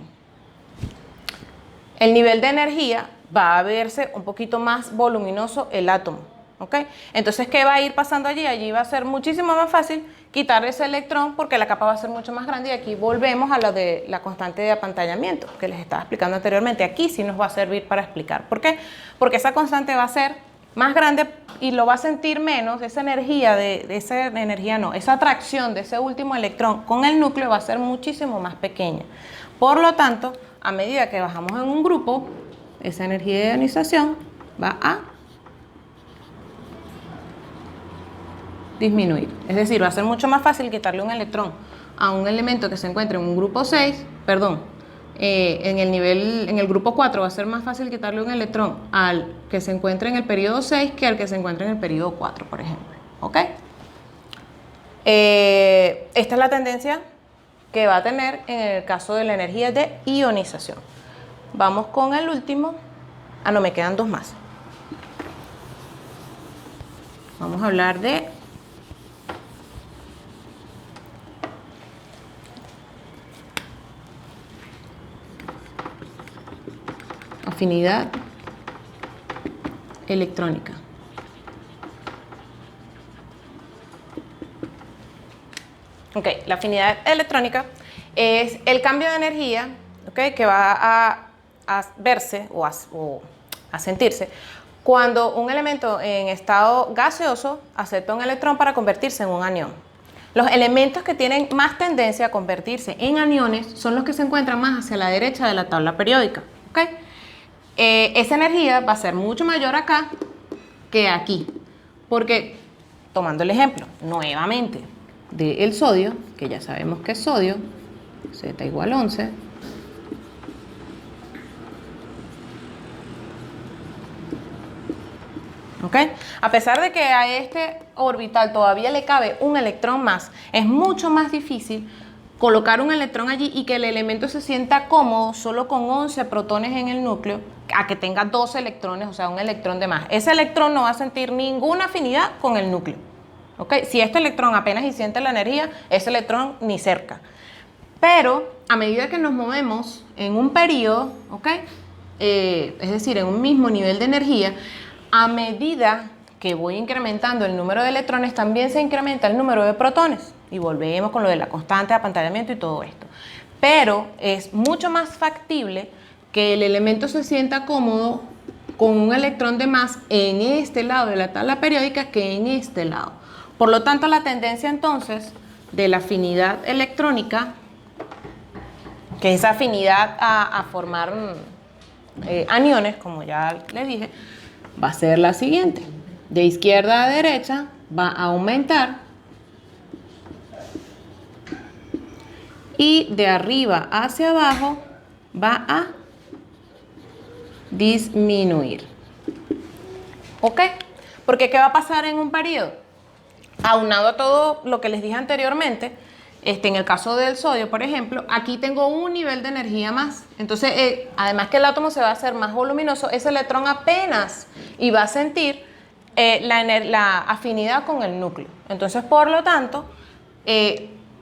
nivel de energía, va a verse un poquito más voluminoso el átomo, ¿ok? Entonces, ¿qué va a ir pasando allí? Allí va a ser muchísimo más fácil quitar ese electrón porque la capa va a ser mucho más grande, y aquí volvemos a lo de la constante de apantallamiento que les estaba explicando anteriormente. Aquí sí nos va a servir para explicar. ¿Por qué? Porque esa constante va a ser más grande y lo va a sentir menos, esa energía esa atracción de ese último electrón con el núcleo va a ser muchísimo más pequeña. Por lo tanto, a medida que bajamos en un grupo, esa energía de ionización va a disminuir. Es decir, va a ser mucho más fácil quitarle un electrón a un elemento que se encuentre en un grupo 6, perdón, en el grupo 4 va a ser más fácil quitarle un electrón al que se encuentre en el periodo 6 que al que se encuentre en el periodo 4, por ejemplo. ¿Ok? Esta es la tendencia que va a tener en el caso de la energía de ionización. Vamos con el último. Ah, no, me quedan dos más. Vamos a hablar de afinidad electrónica. Ok, la afinidad electrónica es el cambio de energía, okay, que va a verse o a sentirse, cuando un elemento en estado gaseoso acepta un electrón para convertirse en un anión. Los elementos que tienen más tendencia a convertirse en aniones son los que se encuentran más hacia la derecha de la tabla periódica. ¿Okay? Esa energía va a ser mucho mayor acá que aquí, porque, tomando el ejemplo nuevamente del sodio, que ya sabemos que es sodio, Z igual 11, ¿okay? A pesar de que a este orbital todavía le cabe un electrón más, es mucho más difícil colocar un electrón allí y que el elemento se sienta cómodo solo con 11 protones en el núcleo, a que tenga 12 electrones, o sea, un electrón de más. Ese electrón no va a sentir ninguna afinidad con el núcleo. ¿Okay? Si este electrón apenas y siente la energía, ese electrón ni cerca. Pero a medida que nos movemos en un periodo, ¿okay? Es decir, en un mismo nivel de energía, a medida que voy incrementando el número de electrones, también se incrementa el número de protones. Y volvemos con lo de la constante de apantallamiento y todo esto. Pero es mucho más factible que el elemento se sienta cómodo con un electrón de más en este lado de la tabla periódica que en este lado. Por lo tanto, la tendencia entonces de la afinidad electrónica, que es afinidad a formar aniones, como ya les dije, va a ser la siguiente. De izquierda a derecha va a aumentar y de arriba hacia abajo va a disminuir. ¿Ok? Porque ¿qué va a pasar en un periodo? Aunado a todo lo que les dije anteriormente, en el caso del sodio, por ejemplo, aquí tengo un nivel de energía más. Entonces, además que el átomo se va a hacer más voluminoso, ese electrón apenas y va a sentir la afinidad con el núcleo. Entonces, por lo tanto,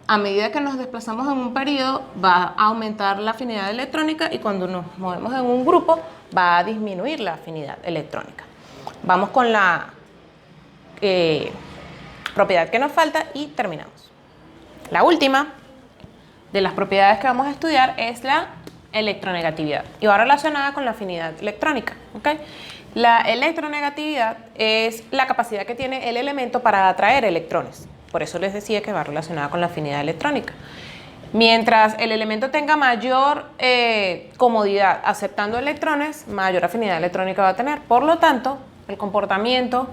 a medida que nos desplazamos en un periodo, va a aumentar la afinidad electrónica y cuando nos movemos en un grupo, va a disminuir la afinidad electrónica. Vamos con la propiedad que nos falta y terminamos. La última de las propiedades que vamos a estudiar es la electronegatividad y va relacionada con la afinidad electrónica. ¿Okay? La electronegatividad es la capacidad que tiene el elemento para atraer electrones. Por eso les decía que va relacionada con la afinidad electrónica. Mientras el elemento tenga mayor comodidad aceptando electrones, mayor afinidad electrónica va a tener. Por lo tanto, el comportamiento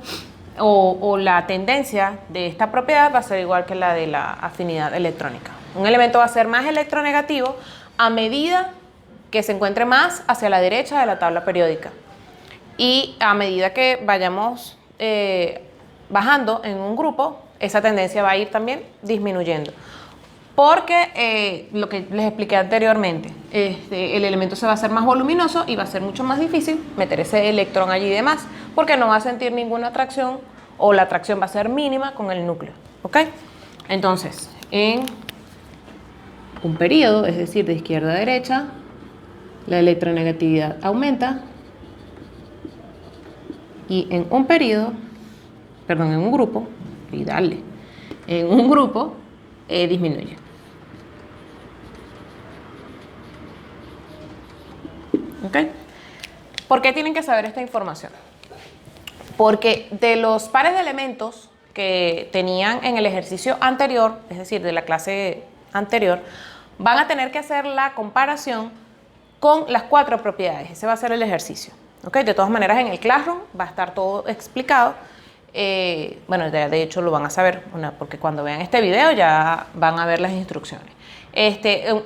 o la tendencia de esta propiedad va a ser igual que la de la afinidad electrónica. Un elemento va a ser más electronegativo a medida que se encuentre más hacia la derecha de la tabla periódica. Y a medida que vayamos bajando en un grupo, esa tendencia va a ir también disminuyendo. Porque lo que les expliqué anteriormente, el elemento se va a hacer más voluminoso y va a ser mucho más difícil meter ese electrón allí de más, porque no va a sentir ninguna atracción o la atracción va a ser mínima con el núcleo. ¿Ok? Entonces, en un periodo, es decir, de izquierda a derecha, la electronegatividad aumenta y en un periodo, perdón, en un grupo, y darle, en un grupo disminuye. ¿Ok? ¿Por qué tienen que saber esta información? Porque de los pares de elementos que tenían en el ejercicio anterior, es decir, de la clase anterior, van a tener que hacer la comparación con las 4 propiedades. Ese va a ser el ejercicio. ¿Ok? De todas maneras, en el Classroom va a estar todo explicado. Bueno, de hecho lo van a saber, porque cuando vean este video ya van a ver las instrucciones.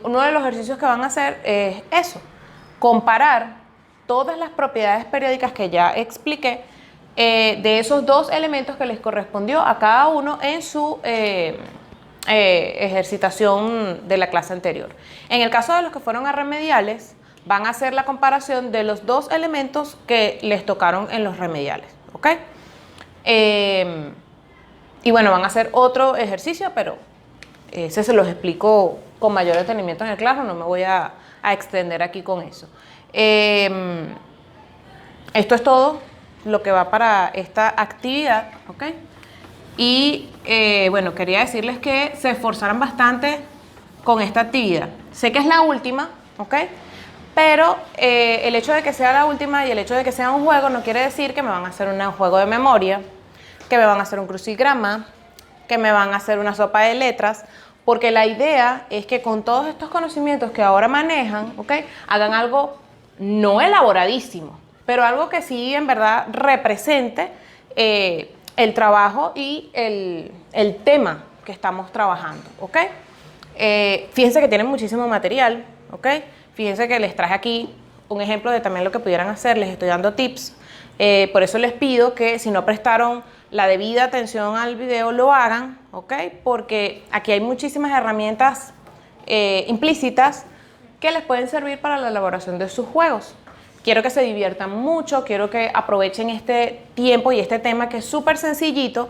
Uno de los ejercicios que van a hacer es eso, comparar todas las propiedades periódicas que ya expliqué de esos 2 elementos que les correspondió a cada uno en su ejercitación de la clase anterior. En el caso de los que fueron a remediales, van a hacer la comparación de los 2 elementos que les tocaron en los remediales. ¿Ok? Y bueno, van a hacer otro ejercicio, pero ese se los explico con mayor detenimiento en el Classroom, no me voy a extender aquí con eso. Esto es todo lo que va para esta actividad, ¿ok? Y bueno, quería decirles que se esforzaran bastante con esta actividad. Sé que es la última, ¿ok? Pero el hecho de que sea la última y el hecho de que sea un juego no quiere decir que me van a hacer un juego de memoria, que me van a hacer un crucigrama, que me van a hacer una sopa de letras, porque la idea es que con todos estos conocimientos que ahora manejan, ¿ok?, hagan algo no elaboradísimo, pero algo que sí en verdad represente el trabajo y el tema que estamos trabajando, ¿ok? Fíjense que tienen muchísimo material, ¿ok? Fíjense que les traje aquí un ejemplo de también lo que pudieran hacer, les estoy dando tips. Por eso les pido que si no prestaron la debida atención al video, lo hagan, ¿ok? Porque aquí hay muchísimas herramientas implícitas que les pueden servir para la elaboración de sus juegos. Quiero que se diviertan mucho, quiero que aprovechen este tiempo y este tema que es súper sencillito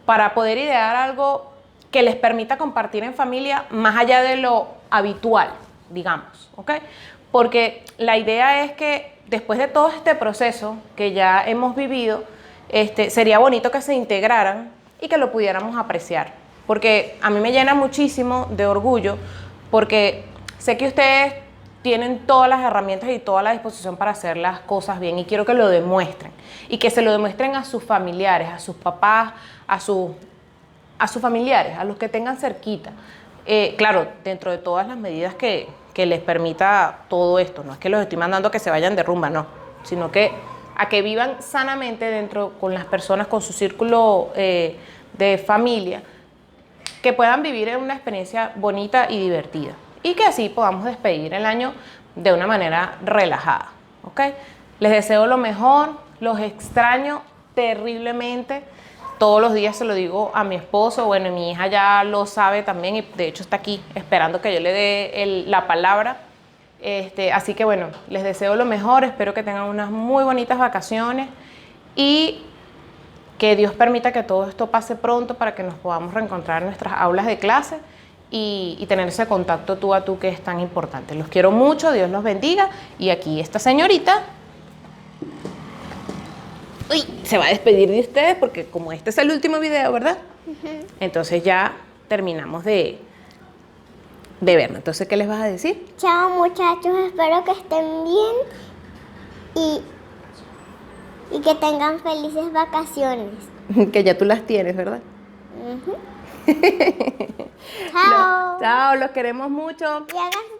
para poder idear algo que les permita compartir en familia más allá de lo habitual, digamos, ¿ok? Porque la idea es que después de todo este proceso que ya hemos vivido, sería bonito que se integraran y que lo pudiéramos apreciar. Porque a mí me llena muchísimo de orgullo, porque sé que ustedes tienen todas las herramientas y toda la disposición para hacer las cosas bien y quiero que lo demuestren. Y que se lo demuestren a sus familiares, a sus papás, a sus familiares, a los que tengan cerquita. Claro, dentro de todas las medidas que les permita todo esto. No es que los estoy mandando a que se vayan de rumba, no. Sino que a que vivan sanamente dentro con las personas, con su círculo de familia, que puedan vivir en una experiencia bonita y divertida. Y que así podamos despedir el año de una manera relajada, ¿ok? Les deseo lo mejor, los extraño terriblemente. Todos los días se lo digo a mi esposo, bueno, mi hija ya lo sabe también y de hecho está aquí esperando que yo le dé la palabra. Así que bueno, les deseo lo mejor, espero que tengan unas muy bonitas vacaciones y que Dios permita que todo esto pase pronto para que nos podamos reencontrar en nuestras aulas de clase y tener ese contacto tú a tú que es tan importante. Los quiero mucho, Dios los bendiga y aquí esta señorita se va a despedir de ustedes porque como este es el último video, ¿verdad? Entonces ya terminamos de vernos. Entonces, ¿qué les vas a decir? Chao muchachos, espero que estén bien y que tengan felices vacaciones. Que ya tú las tienes, ¿verdad? Chao. Chao, los queremos mucho. Y hagan